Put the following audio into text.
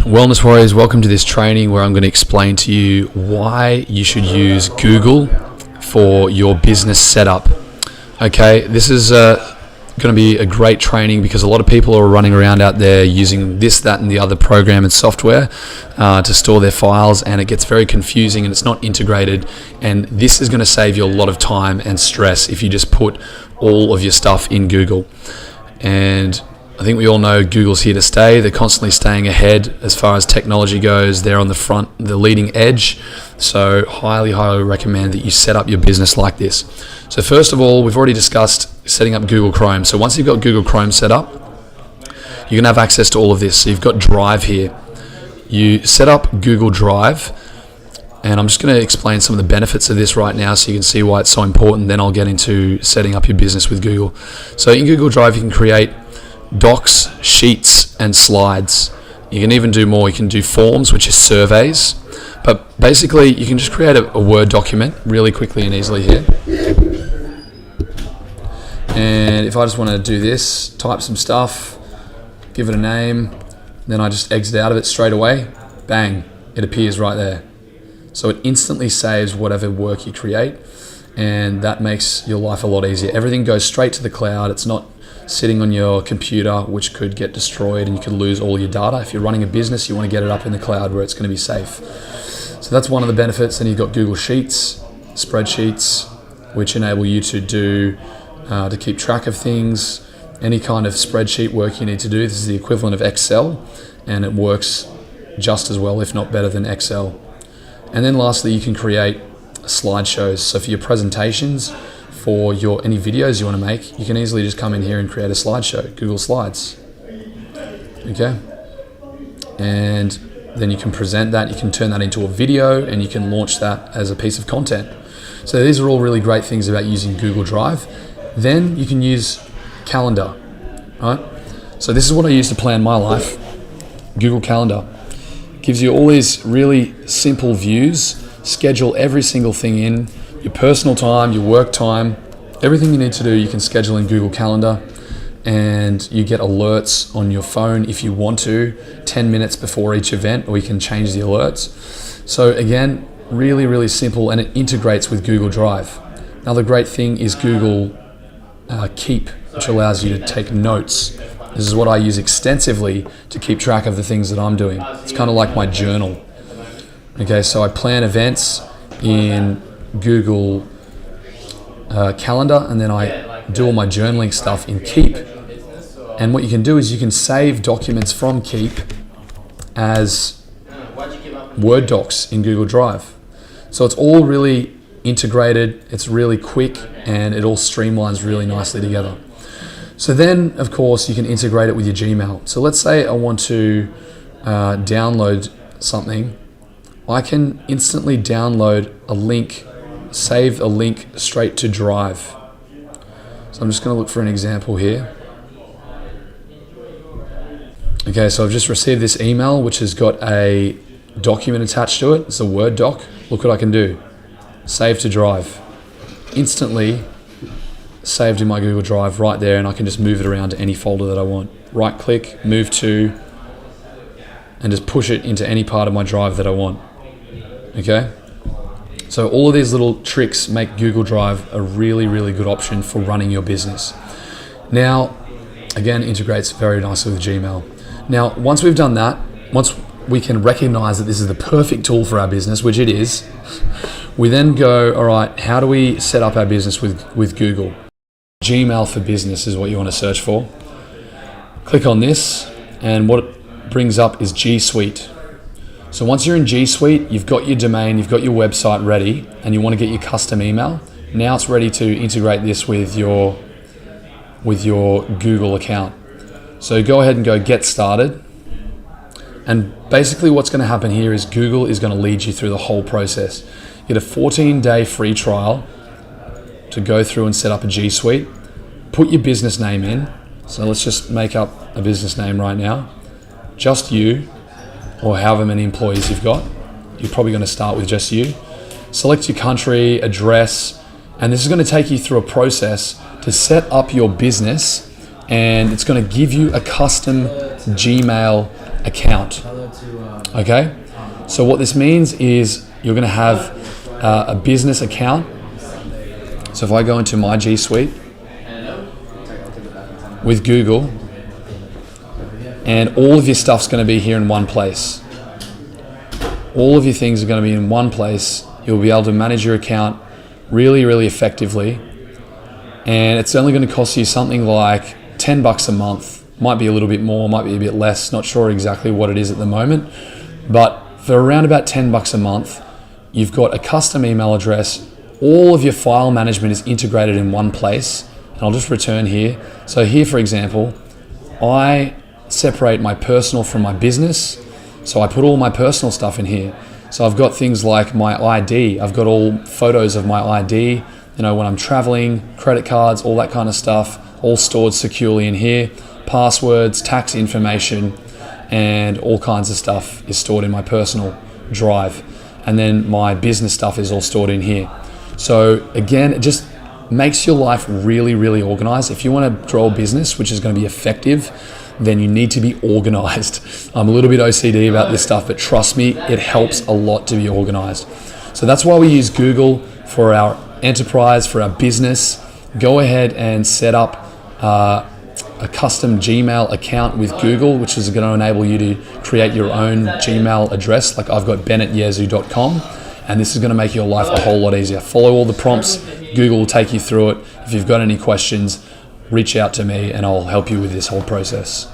Wellness Warriors, welcome to this training where I'm going to explain to you why you should use Google for your business setup. Okay, this is going to be a great training because a lot of people are running around out there using this, that, and the other program and software to store their files, and it gets very confusing and it's not integrated. And this is going to save you a lot of time and stress if you just put all of your stuff in Google. And I think we all know Google's here to stay. They're constantly staying ahead as far as technology goes. They're on the front, the leading edge. So highly recommend that you set up your business like this. So first of all, we've already discussed setting up Google Chrome. So once you've got Google Chrome set up, you're gonna have access to all of this. So you've got Drive here. You set up Google Drive, and I'm just gonna explain some of the benefits of this right now so you can see why it's so important. Then I'll get into setting up your business with Google. So in Google Drive, you can create docs, sheets, and slides. You can even do more. You can do forms, which is surveys. But basically, you can just create a Word document really quickly and easily here. And if I just want to do this, type some stuff, give it a name, then I just exit out of it straight away, bang, it appears right there. So it instantly saves whatever work you create, and that makes your life a lot easier. Everything goes straight to the cloud. It's not sitting on your computer, which could get destroyed and you could lose all your data. If you're running a business, you want to get it up in the cloud where it's going to be safe. So that's one of the benefits. Then you've got Google Sheets, spreadsheets, which enable you to do to keep track of things. Any kind of spreadsheet work you need to do. This is the equivalent of Excel, and it works just as well, if not better than Excel. And then lastly, you can create slideshows. So for your presentations, for any videos you want to make, you can easily just come in here and create a slideshow, Google Slides. Okay? And then you can present that, you can turn that into a video, and you can launch that as a piece of content. So these are all really great things about using Google Drive. Then you can use Calendar, right? So this is what I use to plan my life. Google Calendar gives you all these really simple views, schedule every single thing in, your personal time, your work time, everything you need to do you can schedule in Google Calendar, and you get alerts on your phone if you want to, 10 minutes before each event, or you can change the alerts. So again, really, really simple, and it integrates with Google Drive. Another great thing is Google Keep, which allows you to take notes. This is what I use extensively to keep track of the things that I'm doing. It's kind of like my journal. Okay, so I plan events in Google Calendar, and then I do all my journaling stuff in Keep. And what you can do is you can save documents from Keep as Word docs in Google Drive. So it's all really integrated, it's really quick, and it all streamlines really nicely together. So then, of course, you can integrate it with your Gmail. So let's say I want to download something. I can instantly download a link, save a link straight to Drive. So I'm just going to look for an example here. Okay, so I've just received this email which has got a document attached to it. It's a Word doc. Look what I can do. Save to Drive. Instantly saved in my Google Drive right there, and I can just move it around to any folder that I want. Right click, move to, and just push it into any part of my drive that I want. Okay? So all of these little tricks make Google Drive a really, really good option for running your business. Now, again, integrates very nicely with Gmail. Now, once we've done that, once we can recognize that this is the perfect tool for our business, which it is, we then go, all right, how do we set up our business with Google? Gmail for Business is what you want to search for. Click on this, and what it brings up is G Suite. So once you're in G Suite, you've got your domain, you've got your website ready, and you want to get your custom email. Now it's ready to integrate this with your Google account. So go ahead and go get started. And basically what's going to happen here is Google is going to lead you through the whole process. You get a 14-day free trial to go through and set up a G Suite. Put your business name in. So let's just make up a business name right now. Just you, or however many employees you've got. You're probably going to start with just you. Select your country, address, and this is going to take you through a process to set up your business, and it's going to give you a custom Gmail account. Okay, so what this means is you're going to have a business account. So if I go into my G Suite with Google, and all of your stuff's going to be here in one place. All of your things are going to be in one place. You'll be able to manage your account really, really effectively. And it's only going to cost you something like $10 a month. Might be a little bit more, might be a bit less. Not sure exactly what it is at the moment. But for around about $10 a month, you've got a custom email address. All of your file management is integrated in one place. And I'll just return here. So here, for example, I separate my personal from my business. So I put all my personal stuff in here. So I've got things like my ID. I've got all photos of my ID, when I'm traveling, credit cards, all that kind of stuff, all stored securely in here. Passwords, tax information, and all kinds of stuff is stored in my personal drive. And then my business stuff is all stored in here. So again, it just makes your life really, really organized. If you want to grow a business, which is going to be effective, then you need to be organized. I'm a little bit OCD about this stuff, but trust me, it helps a lot to be organized. So that's why we use Google for our enterprise, for our business. Go ahead and set up a custom Gmail account with Google, which is going to enable you to create your own Gmail address. Like I've got ben@yezu.com, and this is going to make your life a whole lot easier. Follow all the prompts. Google will take you through it. If you've got any questions, reach out to me and I'll help you with this whole process.